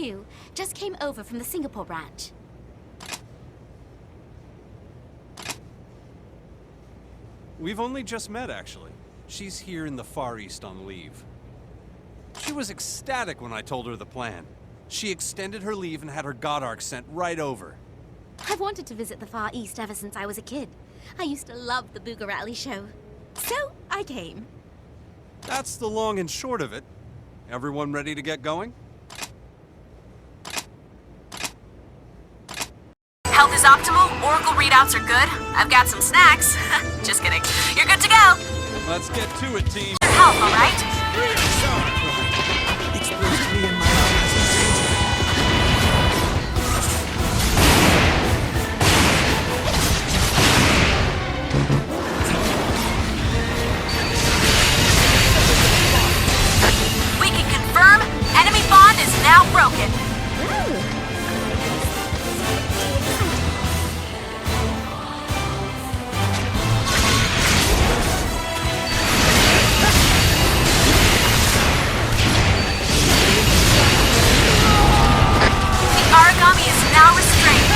new. Just came over from the Singapore branch. We've only just met, actually. She's here in the Far East on leave. She was ecstatic when I told her the plan. She extended her leave and had her God Arc sent right over. I've wanted to visit the Far East ever since I was a kid. I used to love the Booga Rally show. So, I came. That's the long and short of it. Everyone ready to get going? Health is optimal, Oracle readouts are good. I've got some snacks. Just kidding. You're good to go. Let's get to it, team. Health, all right? It's supposed to be in my office. We can confirm enemy bond is now broken. The origami is now restrained.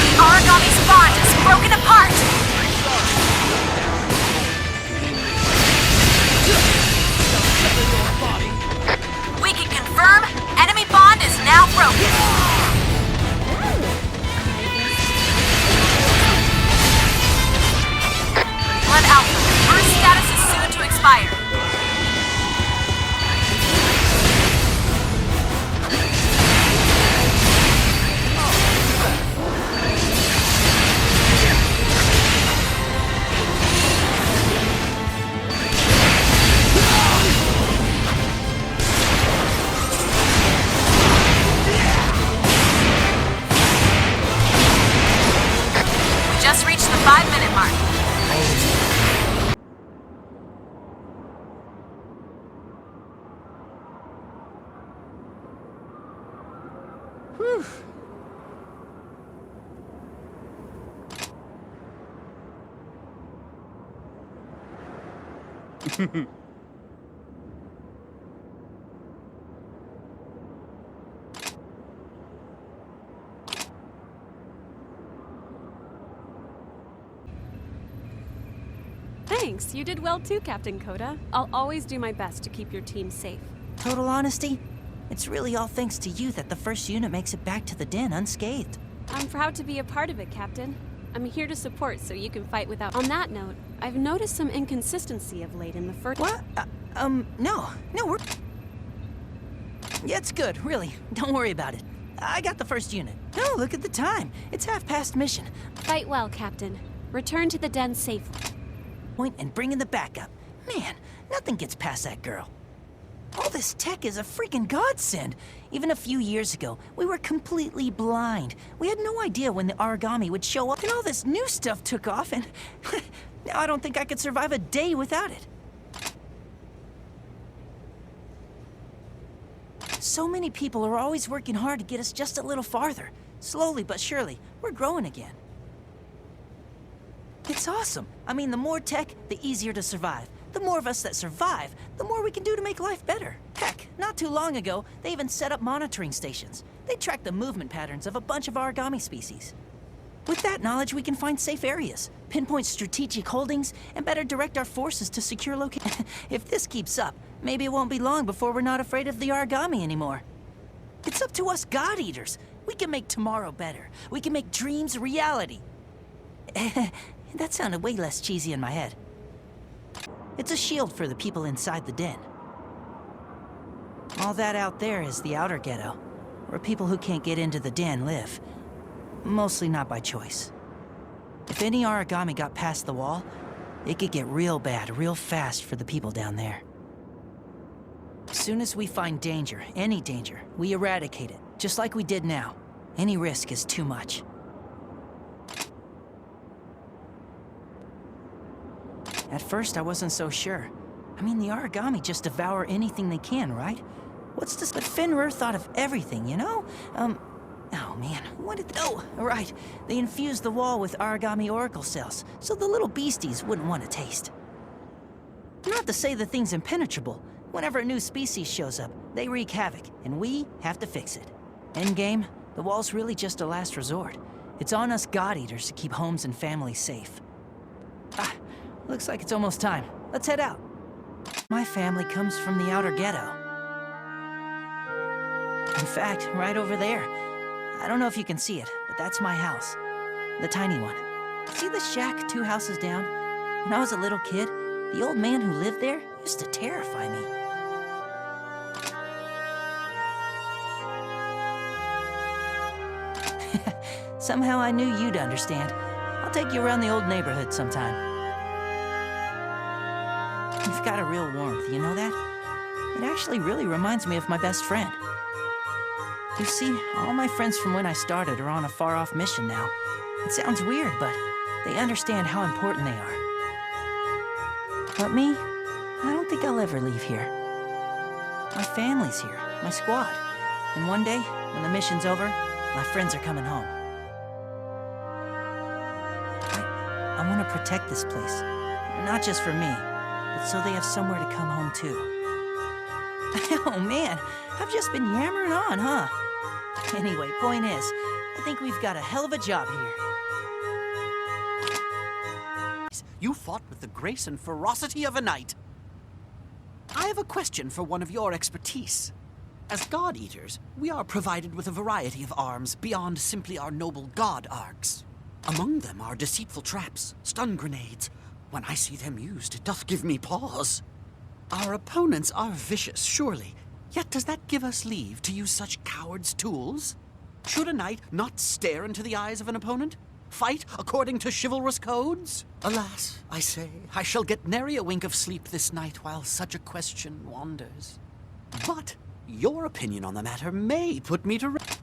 The origami's bond is broken apart. We can confirm enemy bond is now broken. Blood Alpha, Earth status is soon to expire. We just reached the 5-minute mark. Whew. Thanks, you did well too, Captain Coda. I'll always do my best to keep your team safe. Total honesty, it's really all thanks to you that the first unit makes it back to the den unscathed. I'm proud to be a part of it, Captain. I'm here to support so you can fight without... On that note, I've noticed some inconsistency of late in the first... What? No, we're... Yeah, it's good, really. Don't worry about it. I got the first unit. No, look at the time. It's half past mission. Fight well, Captain. Return to the den safely. Point and bring in the backup. Man, nothing gets past that girl. All this tech is a freaking godsend. Even a few years ago, we were completely blind. We had no idea when the origami would show up, and all this new stuff took off, and now I don't think I could survive a day without it. So many people are always working hard to get us just a little farther. Slowly but surely, we're growing again. It's awesome. I mean, the more tech, the easier to survive. The more of us that survive, the more we can do to make life better. Heck, not too long ago, they even set up monitoring stations. They track the movement patterns of a bunch of origami species. With that knowledge, we can find safe areas, pinpoint strategic holdings, and better direct our forces to secure locations. If this keeps up, maybe it won't be long before we're not afraid of the origami anymore. It's up to us God Eaters. We can make tomorrow better. We can make dreams reality. That sounded way less cheesy in my head. It's a shield for the people inside the den. All that out there is the outer ghetto, where people who can't get into the den live. Mostly not by choice. If any origami got past the wall, it could get real bad real fast for the people down there. As soon as we find danger, any danger, we eradicate it, just like we did now. Any risk is too much. At first, I wasn't so sure. I mean, the origami just devour anything they can, right? What's this? But Fenrir thought of everything, you know? Oh man, what did... Oh, right. They infused the wall with origami oracle cells, so the little beasties wouldn't want to taste. Not to say the thing's impenetrable. Whenever a new species shows up, they wreak havoc, and we have to fix it. Endgame, the wall's really just a last resort. It's on us God-Eaters to keep homes and families safe. Looks like it's almost time. Let's head out. My family comes from the outer ghetto. In fact, right over there. I don't know if you can see it, but that's my house. The tiny one. See the shack 2 houses down? When I was a little kid, the old man who lived there used to terrify me. Somehow I knew you'd understand. I'll take you around the old neighborhood sometime. You've got a real warmth, you know that? It actually really reminds me of my best friend. You see, all my friends from when I started are on a far-off mission now. It sounds weird, but they understand how important they are. But me, I don't think I'll ever leave here. My family's here, my squad. And one day, when the mission's over, my friends are coming home. I want to protect this place. Not just for me, but so they have somewhere to come home to. Oh man, I've just been yammering on, huh? Anyway, point is, I think we've got a hell of a job here. You fought with the grace and ferocity of a knight. I have a question for one of your expertise. As God-Eaters, we are provided with a variety of arms beyond simply our noble god arcs. Among them are deceitful traps, stun grenades. When I see them used, it doth give me pause. Our opponents are vicious, surely. Yet does that give us leave to use such cowards' tools? Should a knight not stare into the eyes of an opponent? Fight according to chivalrous codes? Alas, I say, I shall get nary a wink of sleep this night while such a question wanders. But your opinion on the matter may put me to rest.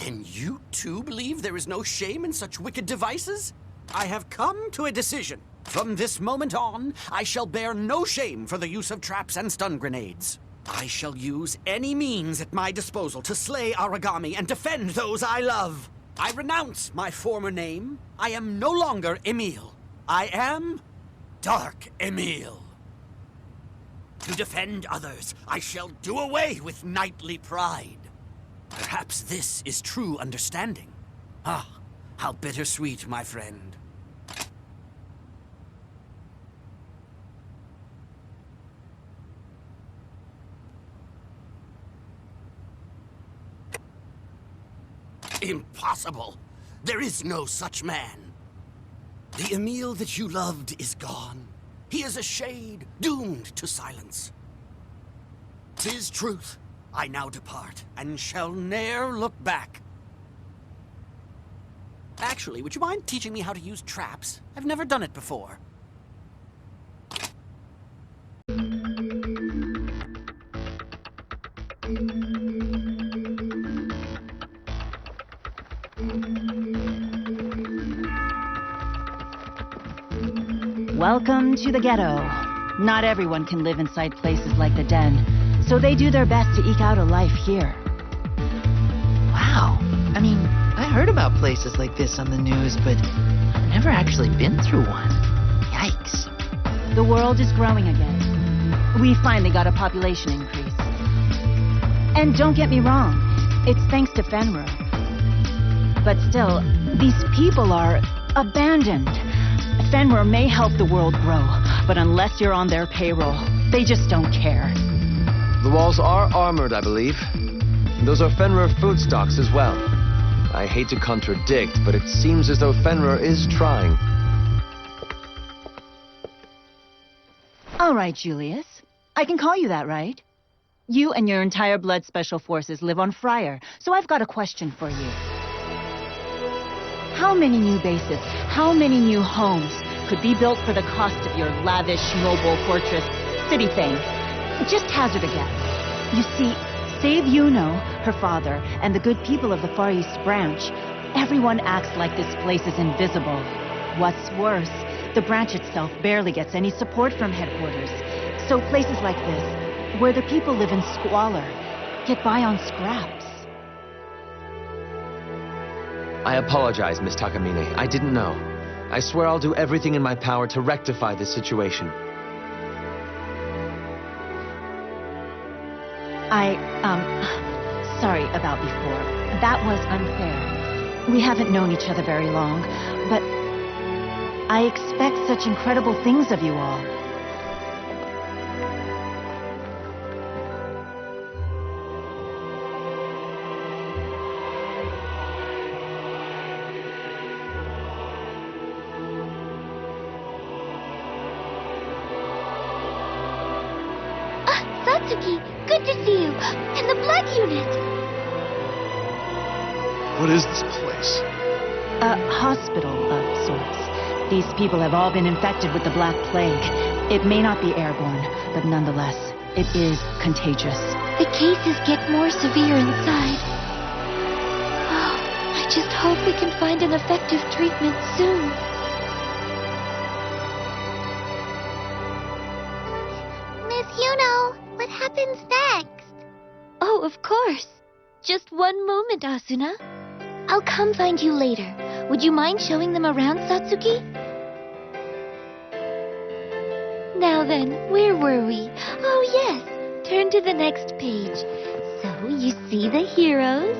Then you too believe there is no shame in such wicked devices? I have come to a decision. From this moment on, I shall bear no shame for the use of traps and stun grenades. I shall use any means at my disposal to slay Aragami and defend those I love. I renounce my former name. I am no longer Emil. I am Dark Emil. To defend others, I shall do away with knightly pride. Perhaps this is true understanding. Ah, how bittersweet, my friend. Impossible! There is no such man. The Emil that you loved is gone. He is a shade, doomed to silence. 'Tis truth. I now depart, and shall ne'er look back. Actually, would you mind teaching me how to use traps? I've never done it before. Welcome to the ghetto. Not everyone can live inside places like the Den, so they do their best to eke out a life here. Wow. I mean, I heard about places like this on the news, but I've never actually been through one. Yikes. The world is growing again. We finally got a population increase. And don't get me wrong, it's thanks to Fenrir. But still, these people are abandoned. Fenrir may help the world grow, but unless you're on their payroll, they just don't care. The walls are armored, I believe. Those are Fenrir food stocks as well. I hate to contradict, but it seems as though Fenrir is trying. All right, Julius. I can call you that, right? You and your entire Blood Special Forces live on Friar, so I've got a question for you. How many new bases, how many new homes could be built for the cost of your lavish mobile fortress city thing? Just hazard a guess. You see, save Yuno, her father, and the good people of the Far East Branch, everyone acts like this place is invisible. What's worse, the branch itself barely gets any support from headquarters. So places like this, where the people live in squalor, get by on scraps. I apologize, Miss Takamine. I didn't know. I swear I'll do everything in my power to rectify this situation. Sorry about before. That was unfair. We haven't known each other very long, but I expect such incredible things of you all. Satsuki, good to see you. And the Black Unit. What is this place? A hospital of sorts. These people have all been infected with the Black Plague. It may not be airborne, but nonetheless, it is contagious. The cases get more severe inside. Oh, I just hope we can find an effective treatment soon. Miss Yuno, what happens next? Oh, of course. Just one moment, Asuna. I'll come find you later. Would you mind showing them around, Satsuki? Now then, where were we? Oh, yes. Turn to the next page. So, you see the heroes?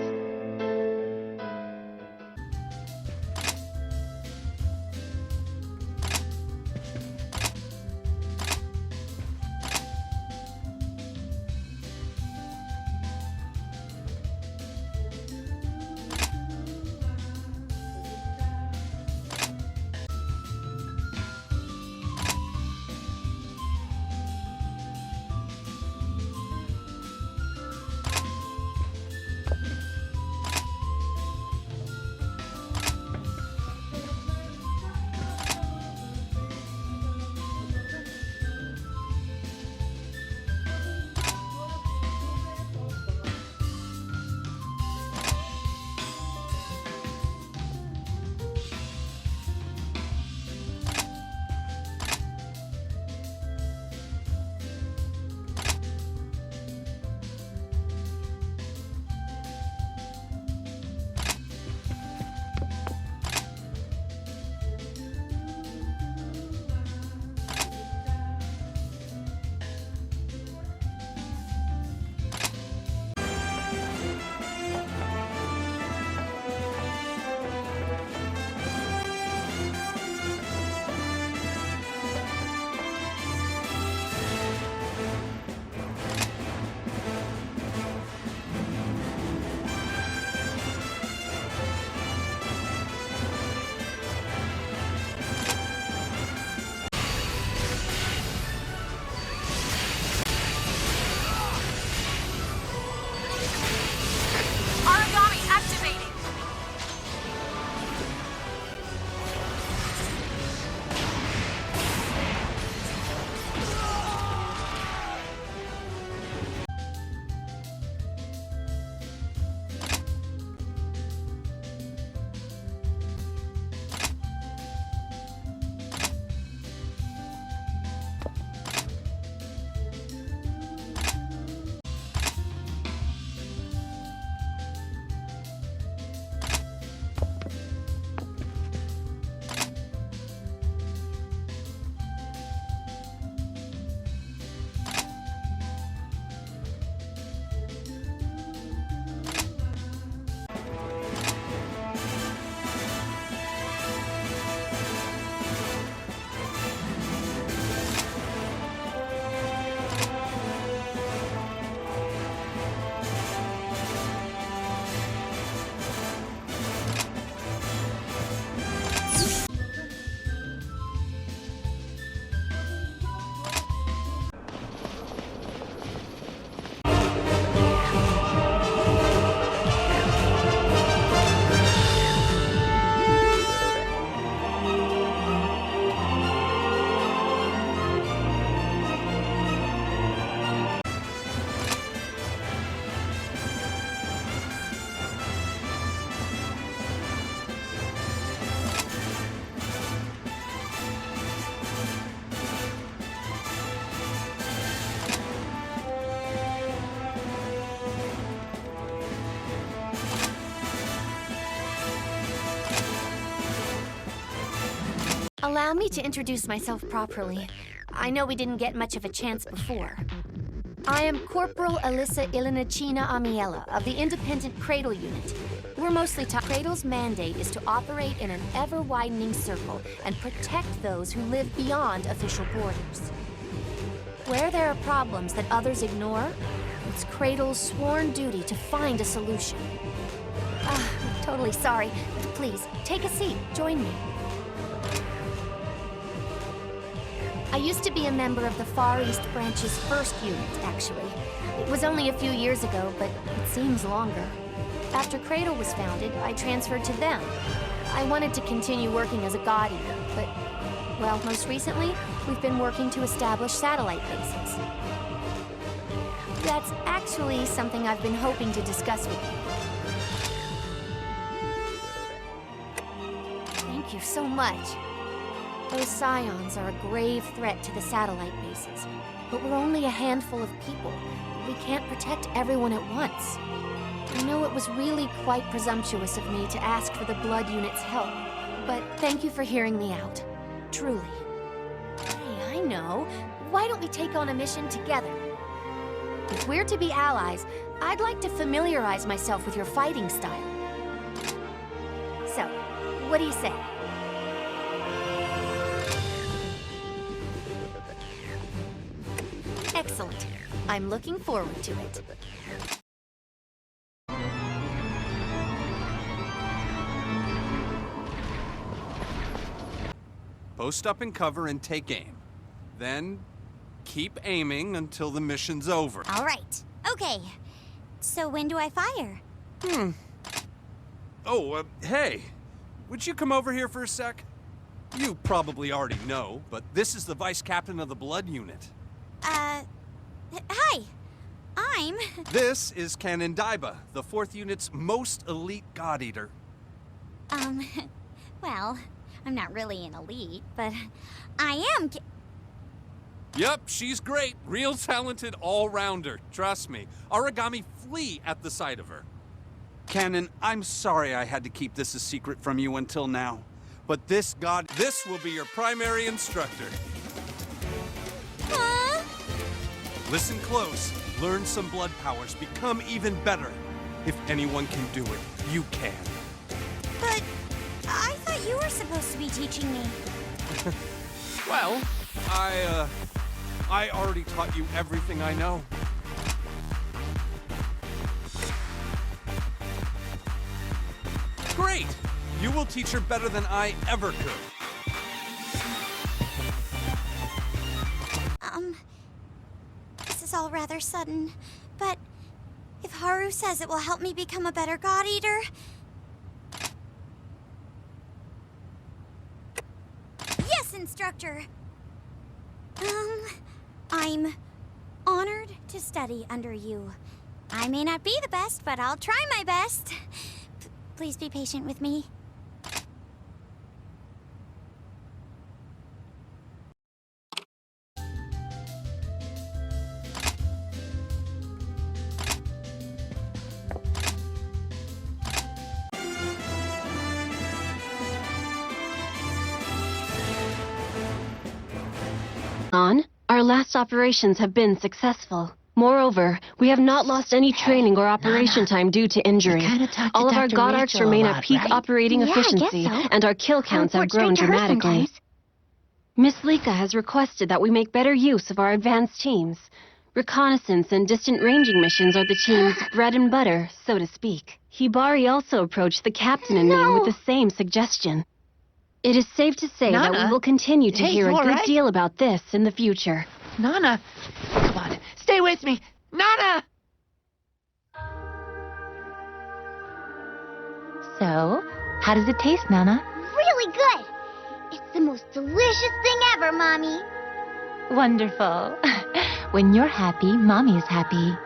Allow me to introduce myself properly. I know we didn't get much of a chance before. I am Corporal Alyssa Ilinachina Amiela of the Independent Cradle Unit. We're mostly taught Cradle's mandate is to operate in an ever-widening circle and protect those who live beyond official borders. Where there are problems that others ignore, it's Cradle's sworn duty to find a solution. Totally sorry, but please, take a seat, join me. I used to be a member of the Far East Branch's first unit, actually. It was only a few years ago, but it seems longer. After Cradle was founded, I transferred to them. I wanted to continue working as a God Eater, but, well, most recently, we've been working to establish satellite bases. That's actually something I've been hoping to discuss with you. Thank you so much. Those Scions are a grave threat to the satellite bases, but we're only a handful of people. We can't protect everyone at once. I know it was really quite presumptuous of me to ask for the Blood Unit's help, but thank you for hearing me out. Truly. Hey, I know. Why don't we take on a mission together? If we're to be allies, I'd like to familiarize myself with your fighting style. So, what do you say? Excellent. I'm looking forward to it. Post up in cover and take aim. Then, keep aiming until the mission's over. All right. Okay. So when do I fire? Oh, hey. Would you come over here for a sec? You probably already know, but this is the Vice Captain of the Blood Unit. Hi. I'm... This is Canon Daiba, the 4th Unit's most elite God Eater. Well, I'm not really an elite, but I am... Yep, she's great. Real talented all-rounder. Trust me. Origami flee at the sight of her. Canon, I'm sorry I had to keep this a secret from you until now. But this will be your primary instructor. Huh? Listen close. Learn some blood powers. Become even better. If anyone can do it, you can. But I thought you were supposed to be teaching me. Well, I already taught you everything I know. Great! You will teach her better than I ever could. This is all rather sudden, but if Haru says it will help me become a better God Eater... Yes, instructor! I'm honored to study under you. I may not be the best, but I'll try my best. Please be patient with me. Our last operations have been successful. Moreover, we have not lost any training or operation time due to injury. All of our God Arcs remain at peak operating efficiency, and our kill counts have grown dramatically. Miss Lika has requested that we make better use of our advanced teams. Reconnaissance and distant ranging missions are the team's bread and butter, so to speak. Hibari also approached the captain and me with the same suggestion. It is safe to say that we will continue to hear a good deal about this in the future. Nana! Come on, stay with me! Nana! So, how does it taste, Nana? Really good! It's the most delicious thing ever, Mommy. Wonderful. When you're happy, Mommy is happy.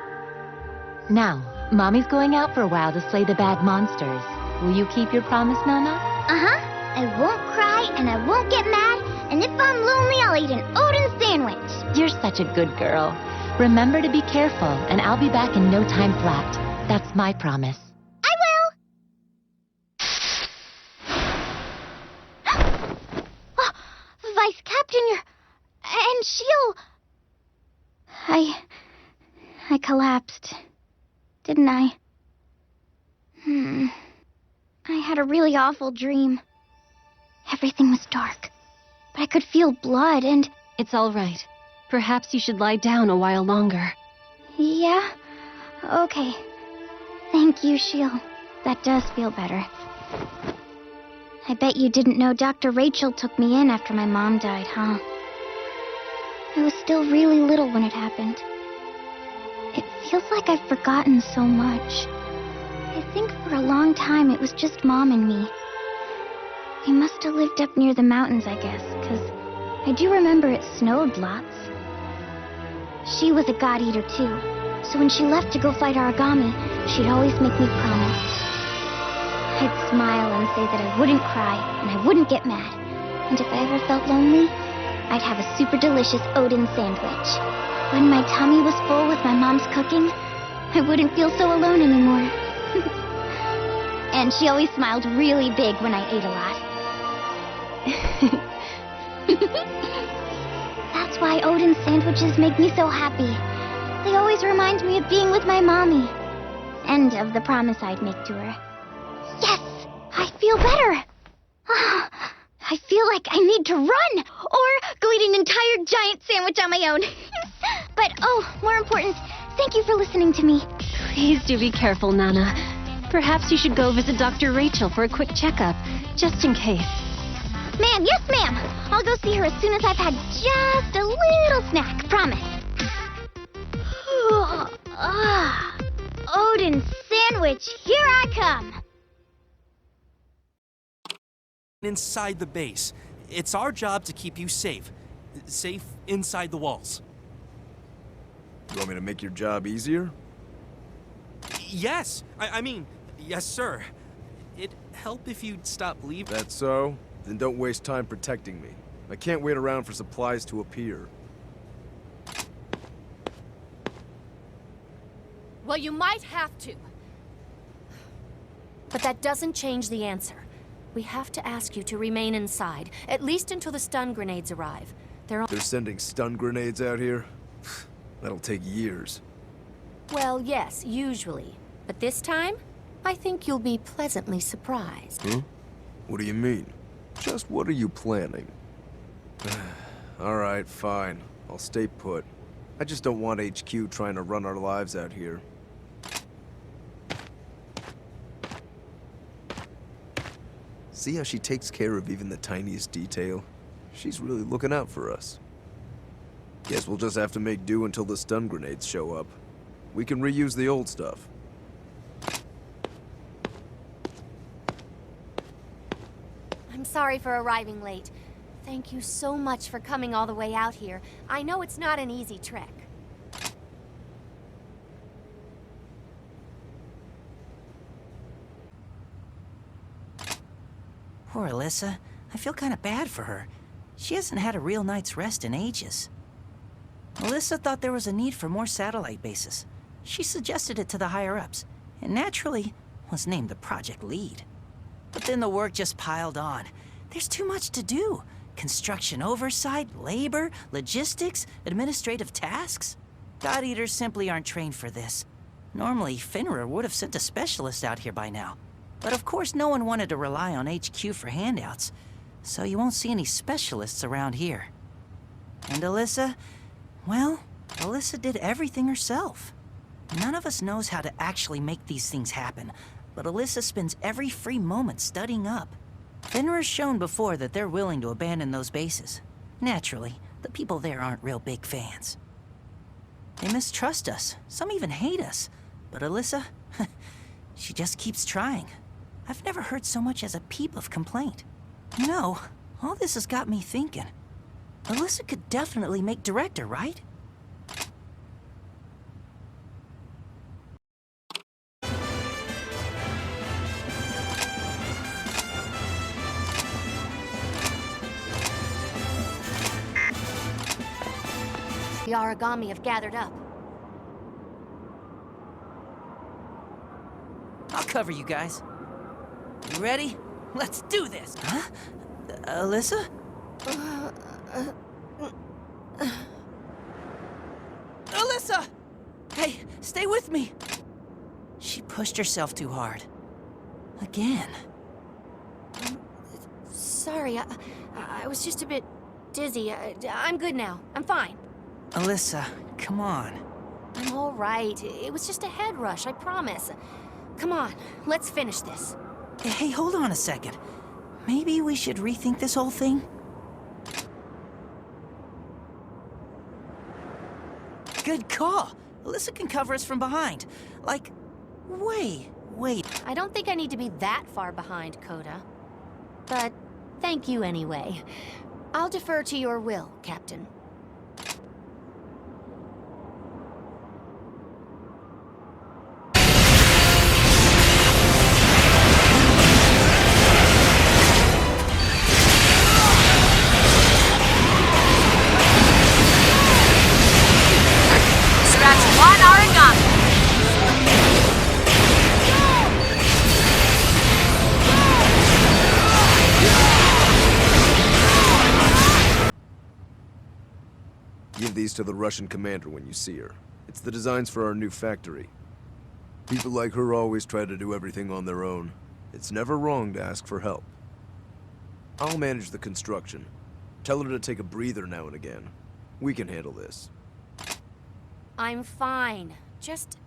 Now, Mommy's going out for a while to slay the bad monsters. Will you keep your promise, Nana? Uh-huh. I won't cry, and I won't get mad, and if I'm lonely, I'll eat an Odin sandwich. You're such a good girl. Remember to be careful, and I'll be back in no time flat. That's my promise. I will! Vice Captain, and she'll... I collapsed, didn't I? I had a really awful dream. Everything was dark, but I could feel blood and... It's all right. Perhaps you should lie down a while longer. Yeah? Okay. Thank you, Shiel. That does feel better. I bet you didn't know Dr. Rachel took me in after my mom died, huh? I was still really little when it happened. It feels like I've forgotten so much. I think for a long time it was just Mom and me. We must have lived up near the mountains, I guess, because I do remember it snowed lots. She was a god eater too, so when she left to go fight Aragami, she'd always make me promise. I'd smile and say that I wouldn't cry and I wouldn't get mad, and if I ever felt lonely, I'd have a super delicious Odin sandwich. When my tummy was full with my mom's cooking, I wouldn't feel so alone anymore. And she always smiled really big when I ate a lot. That's why Odin sandwiches make me so happy. They always remind me of being with my mommy. And of the promise I'd make to her. Yes! I feel better! I feel like I need to run! Or go eat an entire giant sandwich on my own. But, oh, more important, thank you for listening to me. Please do be careful, Nana. Perhaps you should go visit Dr. Rachel for a quick checkup, just in case. Ma'am, yes ma'am! I'll go see her as soon as I've had just a little snack, promise. Odin sandwich, here I come! Inside the base. It's our job to keep you safe. Safe inside the walls. You want me to make your job easier? Yes! I mean, yes, sir. It'd help if you'd stop leaving. That's so? Then don't waste time protecting me. I can't wait around for supplies to appear. Well, you might have to. But that doesn't change the answer. We have to ask you to remain inside, at least until the stun grenades arrive. They're sending stun grenades out here? That'll take years. Well, yes, usually. But this time, I think you'll be pleasantly surprised. Hmm? What do you mean? Just what are you planning? Alright, fine. I'll stay put. I just don't want HQ trying to run our lives out here. See how she takes care of even the tiniest detail? She's really looking out for us. Guess we'll just have to make do until the stun grenades show up. We can reuse the old stuff. I'm sorry for arriving late. Thank you so much for coming all the way out here. I know it's not an easy trek. Poor Alyssa. I feel kind of bad for her. She hasn't had a real night's rest in ages. Alyssa thought there was a need for more satellite bases. She suggested it to the higher-ups, and naturally was named the project lead. But then the work just piled on. There's too much to do. Construction oversight, labor, logistics, administrative tasks. God Eaters simply aren't trained for this. Normally, Fenrir would have sent a specialist out here by now. But of course, no one wanted to rely on HQ for handouts, so you won't see any specialists around here. And Alyssa, well, Alyssa did everything herself. None of us knows how to actually make these things happen, but Alyssa spends every free moment studying up. Fenrir's shown before that they're willing to abandon those bases. Naturally, the people there aren't real big fans. They mistrust us, some even hate us, but Alyssa, she just keeps trying. I've never heard so much as a peep of complaint. You know, all this has got me thinking. Alyssa could definitely make director, right? The Aragami have gathered up. I'll cover you guys. You ready? Let's do this! Huh? Alyssa? Alyssa! Hey, stay with me! She pushed herself too hard. Again. Sorry, I was just a bit dizzy. I'm good now. I'm fine. Alyssa, come on. I'm all right. It was just a head rush, I promise. Come on, let's finish this. Hey, hold on a second. Maybe we should rethink this whole thing? Good call. Alyssa can cover us from behind. Like, wait. I don't think I need to be that far behind, Coda. But thank you anyway. I'll defer to your will, Captain. Scratch one origami. Give these to the Russian commander when you see her. It's the designs for our new factory. People like her always try to do everything on their own. It's never wrong to ask for help. I'll manage the construction. Tell her to take a breather now and again. We can handle this. I'm fine. Just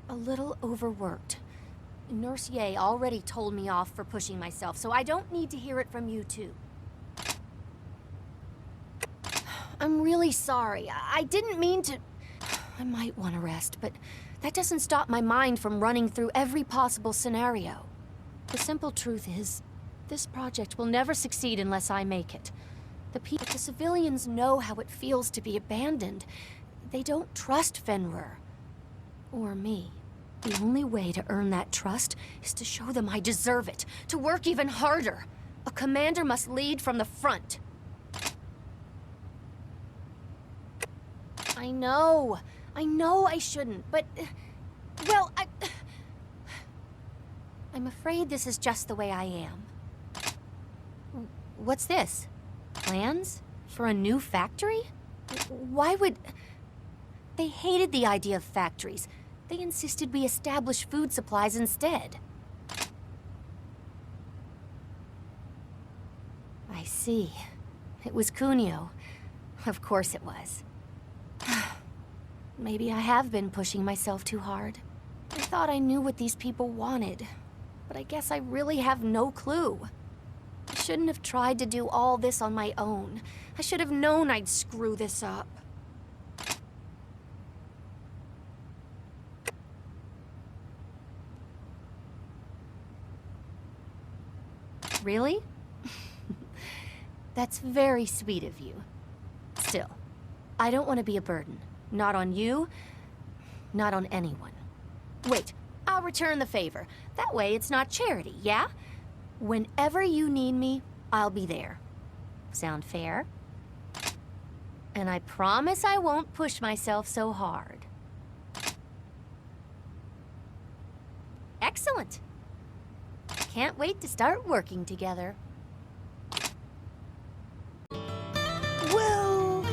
a little overworked. Nurse Ye already told me off for pushing myself, so I don't need to hear it from you too. I'm really sorry. I didn't mean to... I might want to rest, but that doesn't stop my mind from running through every possible scenario. The simple truth is, this project will never succeed unless I make it. The civilians know how it feels to be abandoned. They don't trust Fenrir. Or me. The only way to earn that trust is to show them I deserve it, to work even harder. A commander must lead from the front. I know I shouldn't, but... Well, I'm afraid this is just the way I am. What's this? Plans? For a new factory? Why would... They hated the idea of factories. They insisted we establish food supplies instead. I see. It was Kunio. Of course it was. Maybe I have been pushing myself too hard. I thought I knew what these people wanted, but I guess I really have no clue. I shouldn't have tried to do all this on my own. I should have known I'd screw this up. Really? That's very sweet of you. Still, I don't want to be a burden. Not on you, not on anyone. Wait, I'll return the favor. That way it's not charity, yeah? Whenever you need me, I'll be there. Sound fair? And I promise I won't push myself so hard. Excellent. Can't wait to start working together. Well...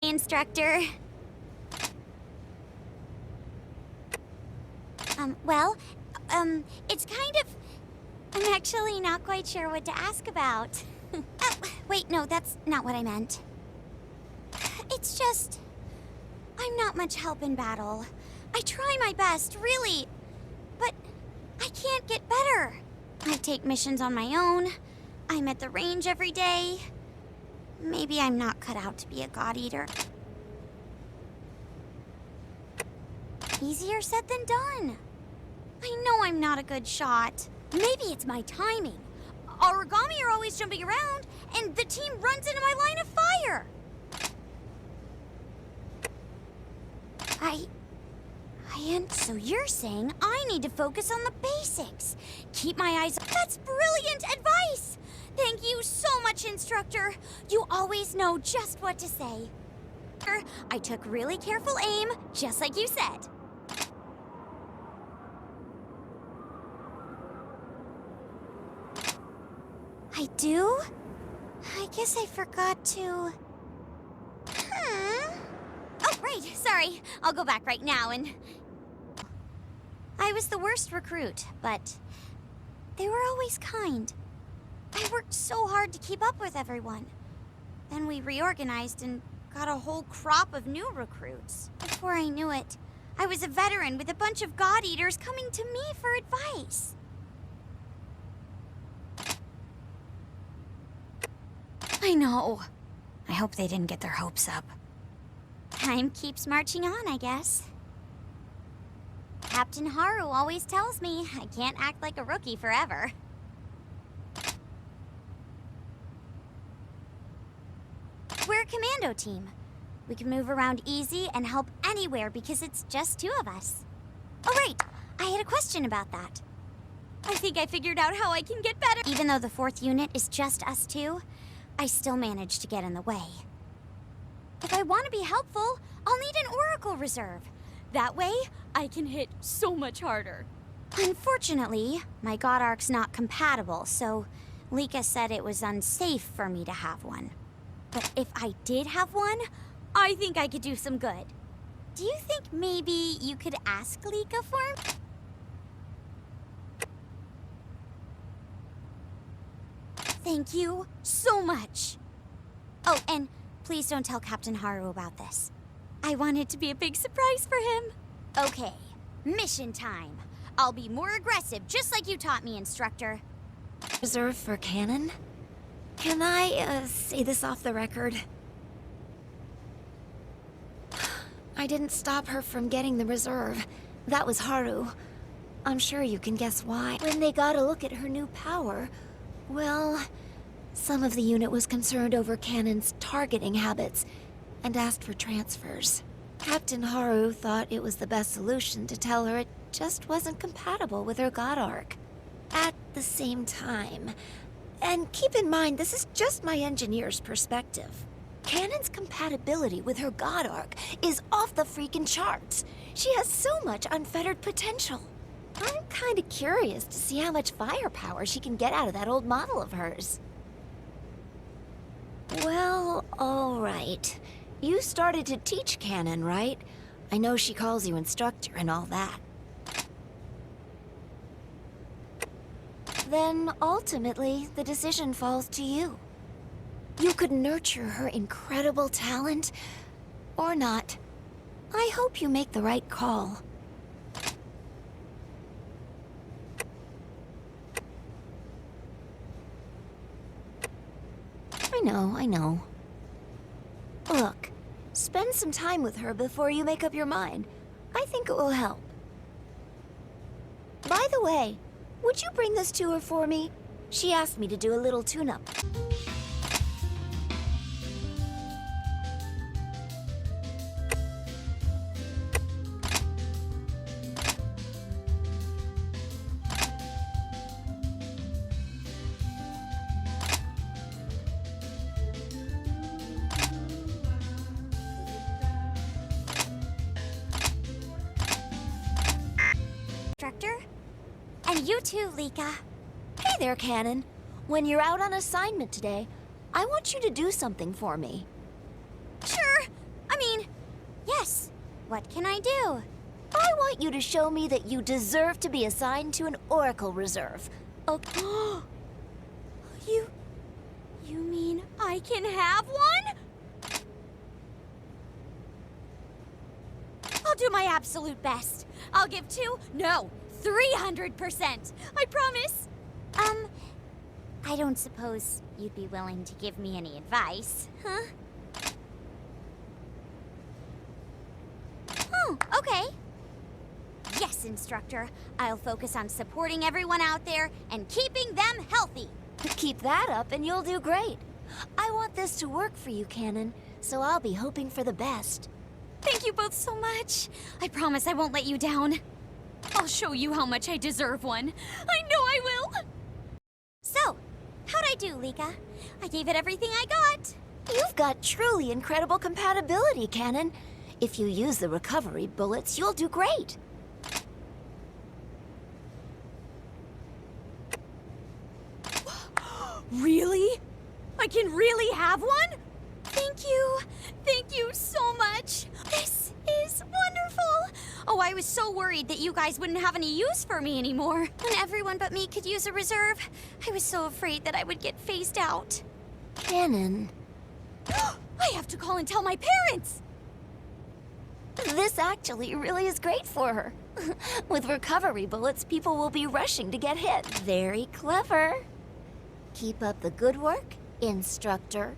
Instructor. It's kind of... I'm actually not quite sure what to ask about. Oh, wait, no, that's not what I meant. It's just... I'm not much help in battle. I try my best, really. But I can't get better. I take missions on my own. I'm at the range every day. Maybe I'm not cut out to be a God Eater. Easier said than done. I know I'm not a good shot. Maybe it's my timing. Origami are always jumping around, and the team runs into my line of fire. So you're saying I need to focus on the basics. Keep my eyes... That's brilliant advice! Thank you so much, instructor. You always know just what to say. I took really careful aim, just like you said. I do? I guess I forgot to... Oh, right, sorry. I'll go back right now and... I was the worst recruit, but they were always kind. I worked so hard to keep up with everyone. Then we reorganized and got a whole crop of new recruits. Before I knew it, I was a veteran with a bunch of God Eaters coming to me for advice. I know. I hope they didn't get their hopes up. Time keeps marching on, I guess. Captain Haru always tells me I can't act like a rookie forever. We're a commando team. We can move around easy and help anywhere because it's just two of us. Oh, right. I had a question about that. I think I figured out how I can get better. Even though the 4th unit is just us two, I still manage to get in the way. If I want to be helpful, I'll need an Oracle Reserve. That way, I can hit so much harder. Unfortunately, my God Arc's not compatible, so Lika said it was unsafe for me to have one. But if I did have one, I think I could do some good. Do you think maybe you could ask Lika for me? Thank you so much. Oh, and please don't tell Captain Haru about this. I want it to be a big surprise for him. Okay, mission time. I'll be more aggressive, just like you taught me, instructor. Reserve for Cannon? Can I, say this off the record? I didn't stop her from getting the reserve. That was Haru. I'm sure you can guess why. When they got a look at her new power, well, some of the unit was concerned over Cannon's targeting habits and asked for transfers. Captain Haru thought it was the best solution to tell her it just wasn't compatible with her God Arc. At the same time, and keep in mind this is just my engineer's perspective, Cannon's compatibility with her God Arc is off the freaking charts. She has so much unfettered potential. I'm kinda curious to see how much firepower she can get out of that old model of hers. Well, alright. You started to teach Cannon, right? I know she calls you instructor and all that. Then, ultimately, the decision falls to you. You could nurture her incredible talent, or not. I hope you make the right call. I know. Look, spend some time with her before you make up your mind. I think it will help. By the way, would you bring this to her for me? She asked me to do a little tune-up. Instructor? And you too, Lika. Hey there, Cannon. When you're out on assignment today, I want you to do something for me. Sure. Yes. What can I do? I want you to show me that you deserve to be assigned to an Oracle Reserve. Okay. You mean I can have one? I'll do my absolute best. I'll give 2, no, 300%! I promise! I don't suppose you'd be willing to give me any advice, huh? Oh, okay. Yes, instructor. I'll focus on supporting everyone out there and keeping them healthy. Keep that up and you'll do great. I want this to work for you, Cannon, so I'll be hoping for the best. Thank you both so much. I promise I won't let you down. I'll show you how much I deserve one. I know I will. So, how'd I do, Lika? I gave it everything I got. You've got truly incredible compatibility, Cannon. If you use the recovery bullets, you'll do great. Really? I can really have one? Thank you. Thank you so much. This is wonderful. Oh, I was so worried that you guys wouldn't have any use for me anymore. When everyone but me could use a reserve, I was so afraid that I would get phased out. Cannon. I have to call and tell my parents. This actually really is great for her. With recovery bullets, people will be rushing to get hit. Very clever. Keep up the good work, instructor.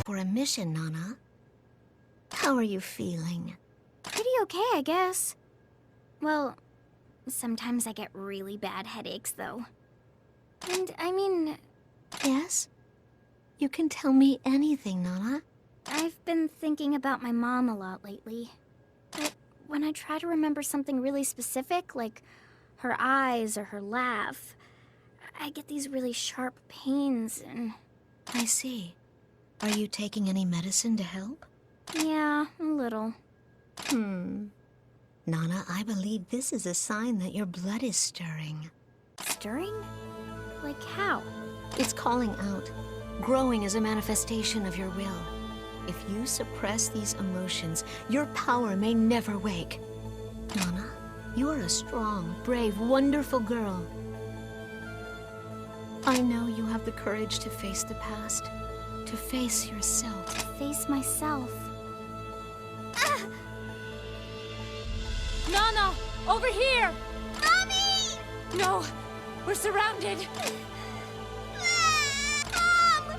For a mission, Nana. How are you feeling? Pretty okay, I guess. Well, sometimes I get really bad headaches, though. And, I mean... Yes? You can tell me anything, Nana. I've been thinking about my mom a lot lately. But when I try to remember something really specific, like her eyes or her laugh, I get these really sharp pains and... I see. Are you taking any medicine to help? Yeah, a little. Nana, I believe this is a sign that your blood is stirring. Stirring? Like how? It's calling out. Growing is a manifestation of your will. If you suppress these emotions, your power may never wake. Nana, you are a strong, brave, wonderful girl. I know you have the courage to face the past. To face yourself. To face myself. Ah! Nana! Over here! Mommy! No! We're surrounded! Mom!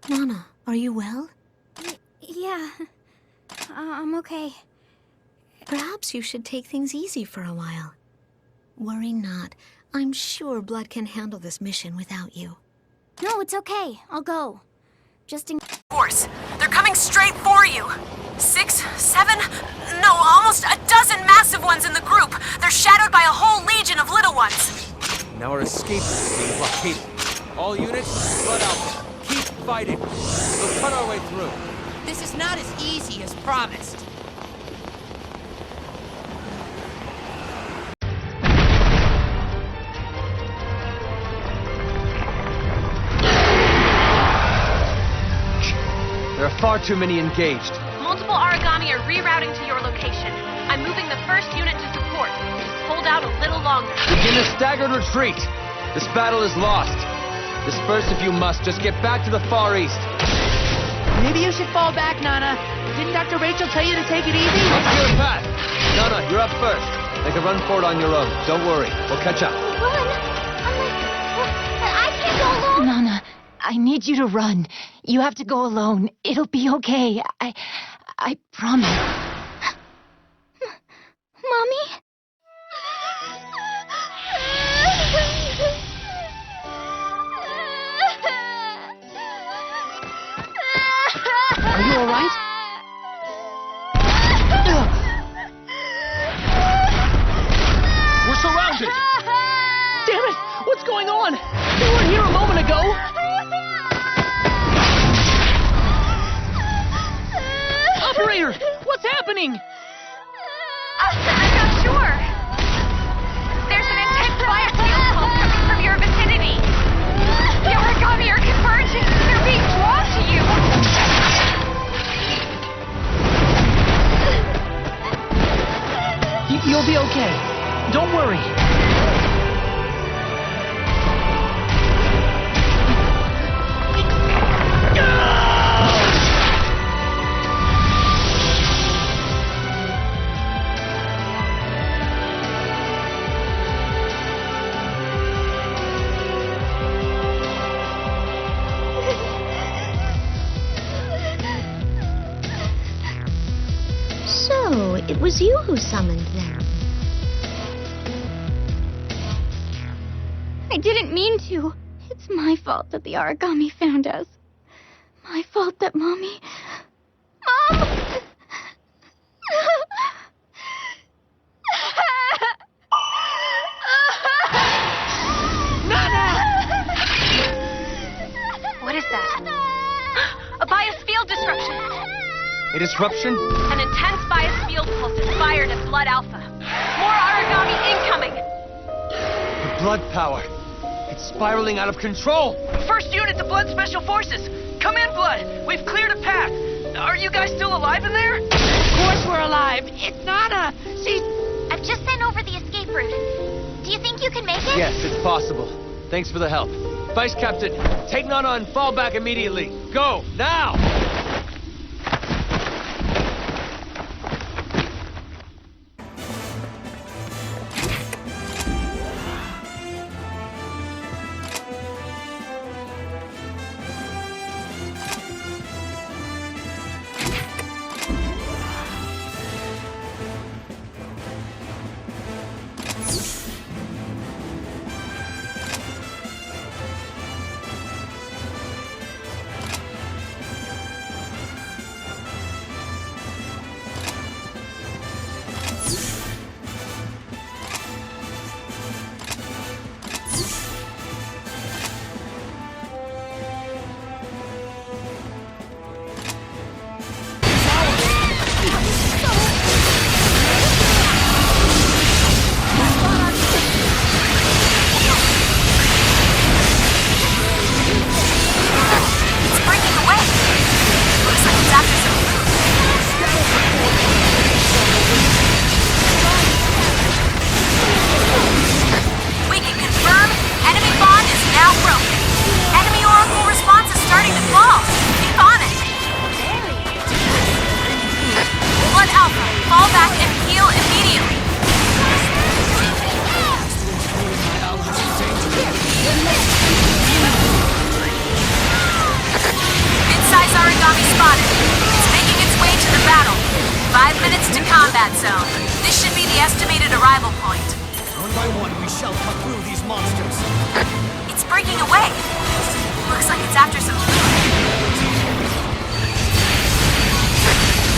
Nana, are you well? Yeah. I'm okay. Perhaps you should take things easy for a while. Worry not. I'm sure Blood can handle this mission without you. No, it's okay. I'll go. Just in... Force. They're coming straight for you. 6, 7, no, almost a dozen massive ones in the group. They're shadowed by a whole legion of little ones. Now our escape route is being blockaded. All units, Blood out. Keep fighting. We'll cut our way through. This is not as easy as promised. There are far too many engaged. Multiple Origami are rerouting to your location. I'm moving the first unit to support. Just hold out a little longer. Begin a staggered retreat. This battle is lost. Disperse if you must. Just get back to the Far East. Maybe you should fall back, Nana. Didn't Dr. Rachel tell you to take it easy? Up to your path. Nana, you're up first. Make a run for it on your own. Don't worry. We'll catch up. Run! I can't go alone! Nana, I need you to run. You have to go alone. It'll be okay. I promise. Mommy? Damn it! What's going on? They weren't here a moment ago! Operator! What's happening? I'm not sure. There's an intense biofield pulse coming from your vicinity. The origami are converging. They're being drawn to you. You'll be okay. Don't worry. So, it was you who summoned them. I didn't mean to. It's my fault that the origami found us. My fault that Mommy... Mom! What is that? A biofield disruption. A disruption? An intense biofield pulse is fired at Blood Alpha. More origami incoming. The blood power. It's spiraling out of control. First unit to Blood Special Forces! Come in, Blood! We've cleared a path! Are you guys still alive in there? Of course we're alive! It's Nana! She's... I've just sent over the escape route. Do you think you can make it? Yes, it's possible. Thanks for the help. Vice Captain, take Nana and fall back immediately. Go, now! combat zone. This should be the estimated arrival point. One by one, we shall cut through these monsters. It's breaking away. Looks like it's after some food.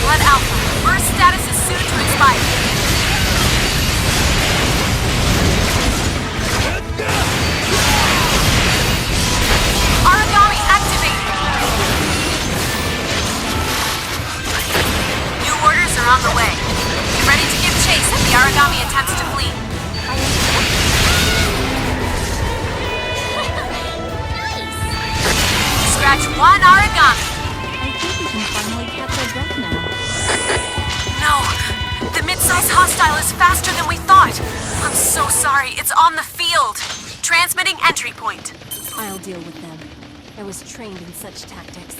Blood Alpha, burst status is soon to expire. Origami activated. New orders are on the way. Get ready to give chase as the origami attempts to flee. Scratch one origami. I think we can finally catch our breath now. No, the mid-size hostile is faster than we thought. I'm so sorry. It's on the field. Transmitting entry point. I'll deal with them. I was trained in such tactics.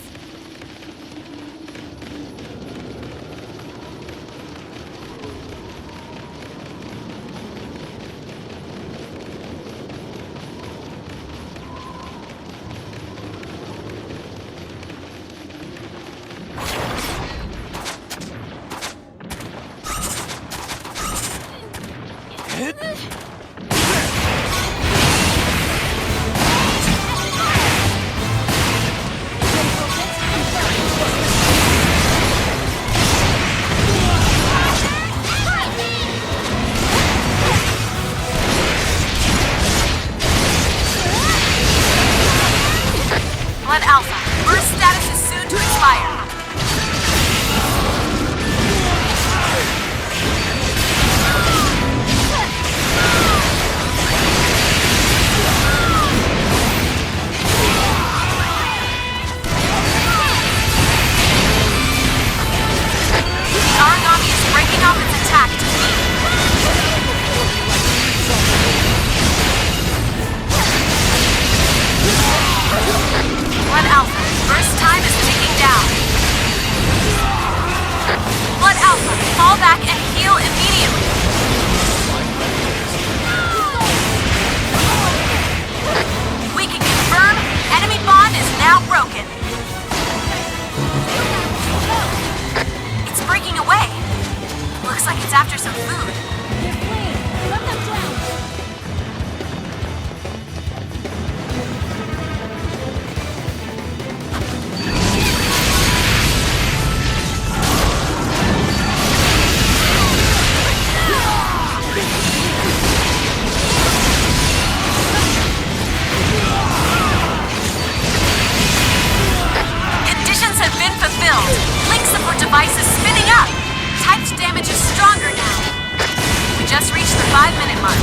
just reached the 5-minute mark.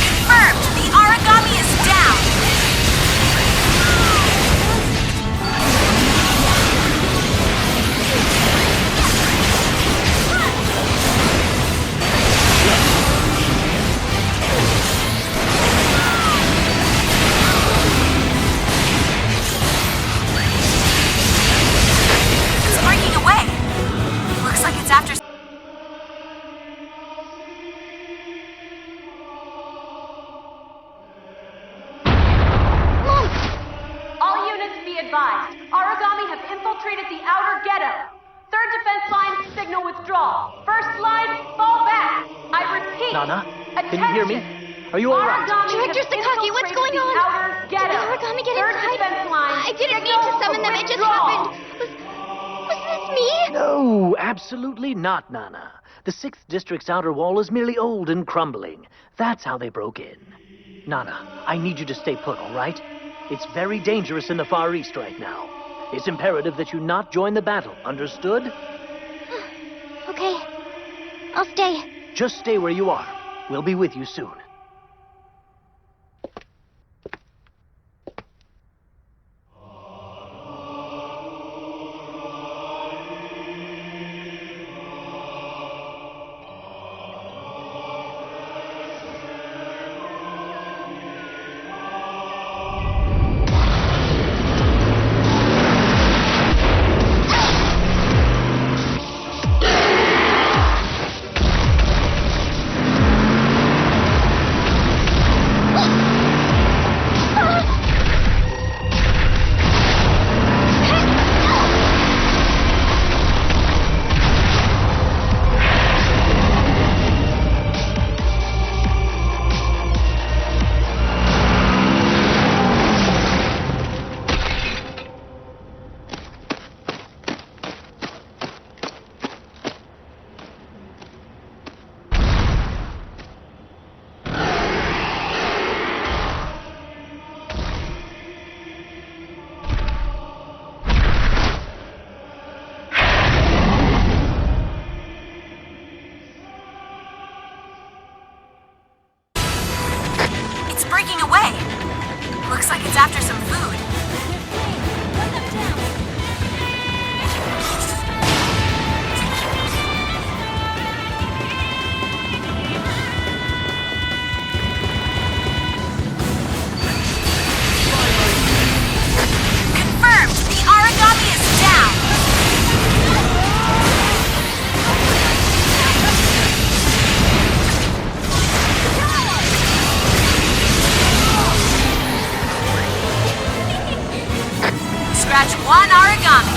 Confirmed! The origami is down! It's breaking away. Looks like it's after... All units be advised. Origami have infiltrated the outer ghetto. Third defense line, signal withdrawal. First line, fall back. I repeat. Nana, can you hear me? Are you all right? Director Sakaki, what's going on? Did the origami get inside? I didn't mean to summon them, it just happened. Was this me? No, absolutely not, Nana. The 6th District's outer wall is merely old and crumbling. That's how they broke in. Nana, I need you to stay put, all right? It's very dangerous in the Far East right now. It's imperative that you not join the battle, understood? Okay. I'll stay. Just stay where you are. We'll be with you soon. Looks like it's after some food. Confirmed! The origami is down! Scratch one origami.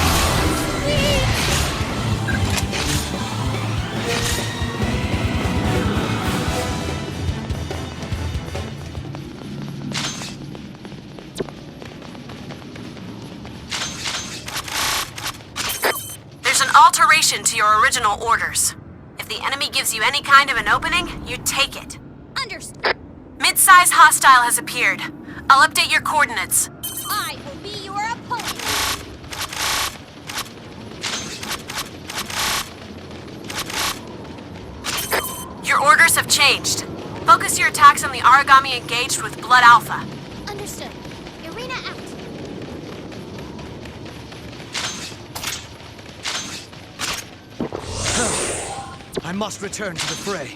There's an alteration to your original orders. If the enemy gives you any kind of an opening, you take it. Understood. Mid-size hostile has appeared. I'll update your coordinates. I will be your opponent. Your orders have changed. Focus your attacks on the origami engaged with Blood Alpha. Understood. Irina out. I must return to the fray.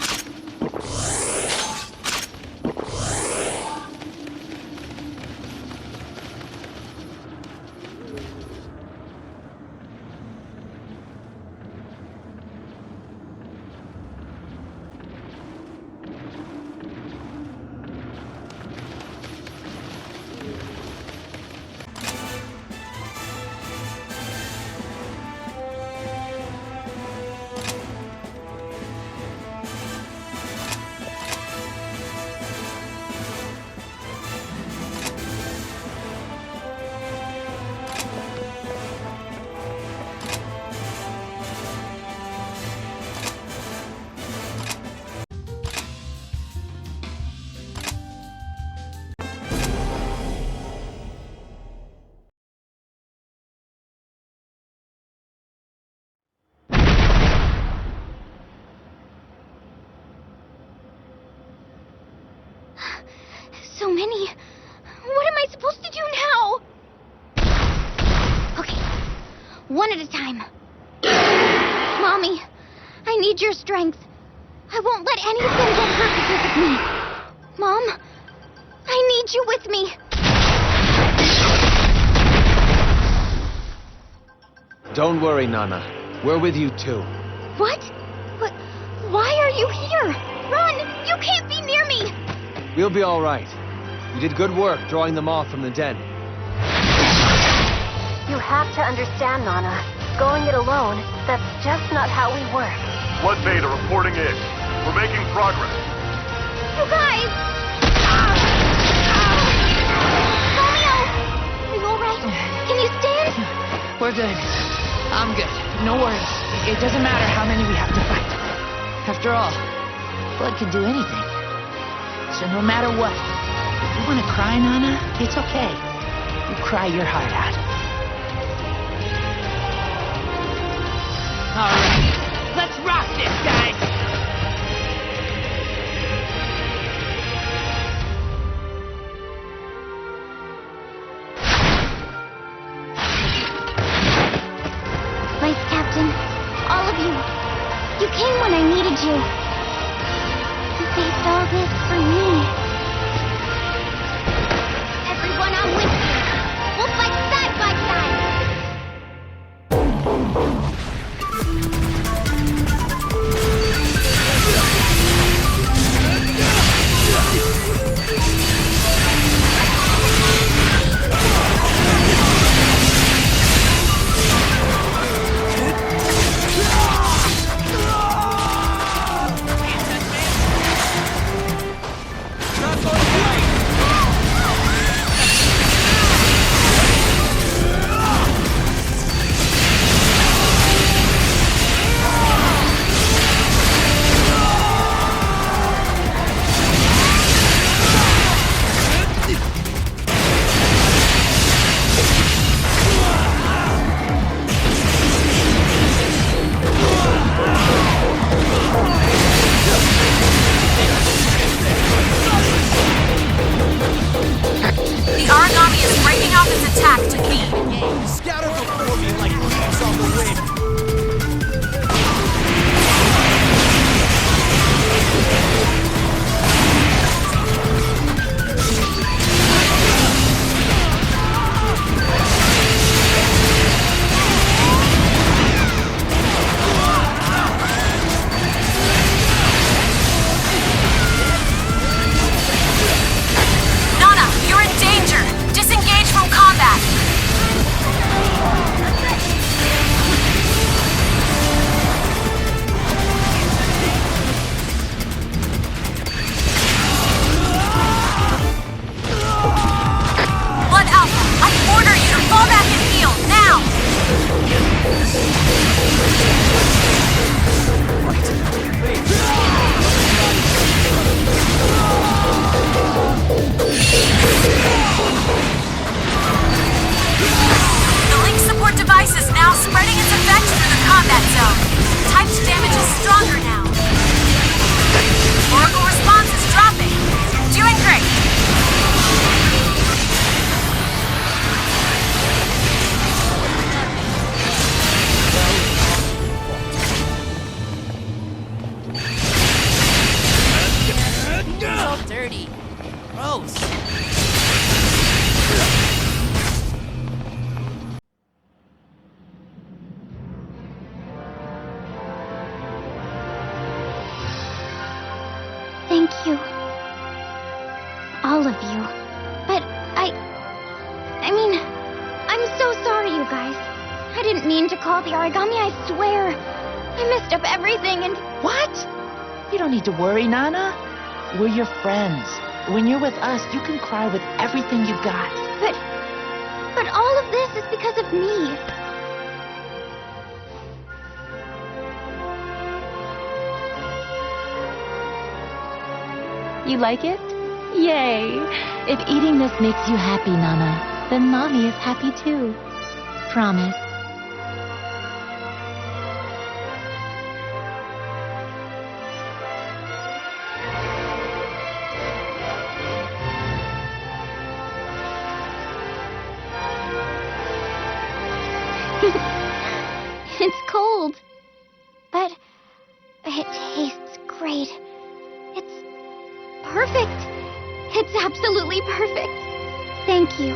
so many. What am I supposed to do now? Okay, one at a time. Mommy, I need your strength. I won't let any of them get hurt because of me. Mom, I need you with me. Don't worry, Nana. We're with you too. What? Why are you here? Run! You can't be near me! We'll be all right. You did good work drawing them off from the den. You have to understand, Nana. Going it alone, that's just not how we work. Blood Beta reporting in. We're making progress. You guys! Romeo! Are you alright? Can you stand? We're good. I'm good. No worries. It doesn't matter how many we have to fight. After all, blood can do anything. So no matter what, if you want to cry, Nana, it's okay. You cry your heart out. All right, let's rock this, guys! Vice Captain, all of you. You came when I needed you. You faced all this for me. Everyone, I'm with you. We'll fight side by side. Thank you. All of you. But I mean, I'm so sorry, you guys. I didn't mean to call the origami, I swear. I messed up everything and... What? You don't need to worry, Nana. We're your friends. When you're with us, you can cry with everything you got. But all of this is because of me. You like it? Yay! If eating this makes you happy, Nana, then Mommy is happy too. Promise. It tastes great. It's perfect. It's absolutely perfect. Thank you.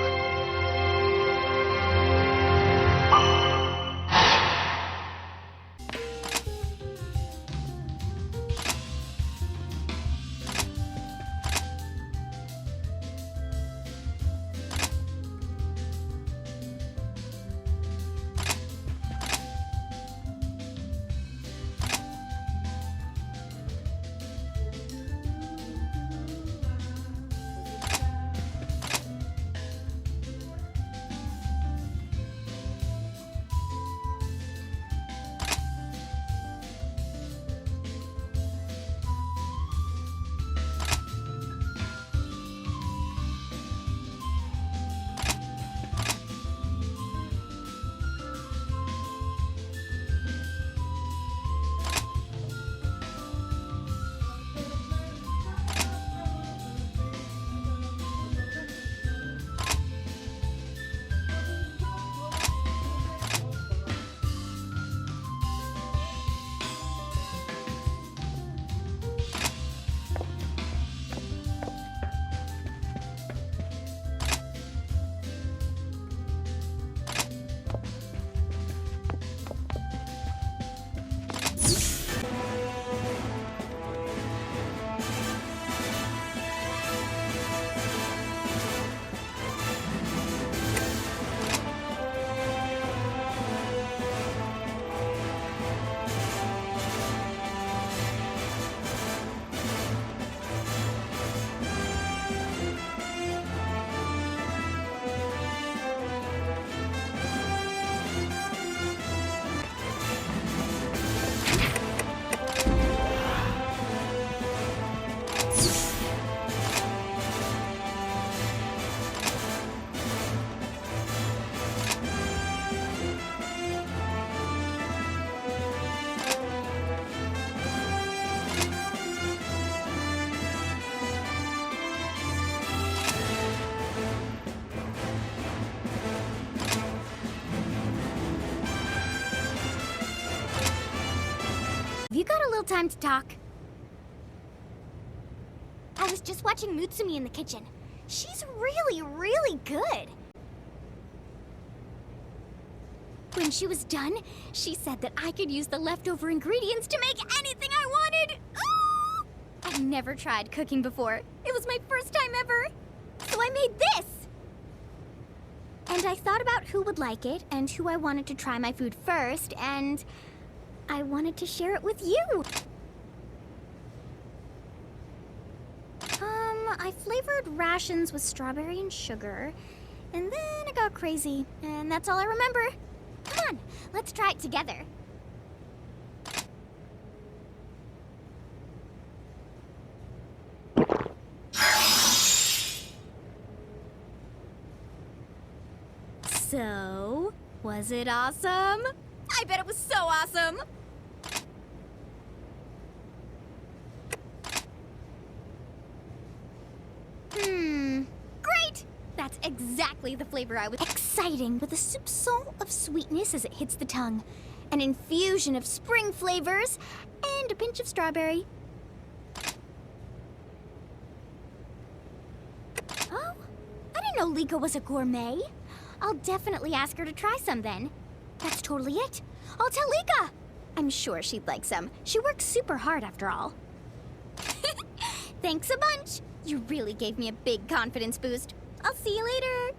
Have you got a little time to talk? I was just watching Mutsumi in the kitchen. She's really, really good. When she was done, she said that I could use the leftover ingredients to make anything I wanted. Ooh! I've never tried cooking before. It was my first time ever. So I made this. And I thought about who would like it and who I wanted to try my food first, and I wanted to share it with you. I flavored rations with strawberry and sugar, and then I got crazy, and that's all I remember. Come on, let's try it together. So, was it awesome? I bet it was so awesome! Great! That's exactly the flavor I was... Exciting, with a soupçon of sweetness as it hits the tongue. An infusion of spring flavors, and a pinch of strawberry. Oh, I didn't know Liko was a gourmet. I'll definitely ask her to try some then. That's totally it. I'll tell Lika. I'm sure she'd like some. She works super hard after all. Thanks a bunch. You really gave me a big confidence boost. I'll see you later.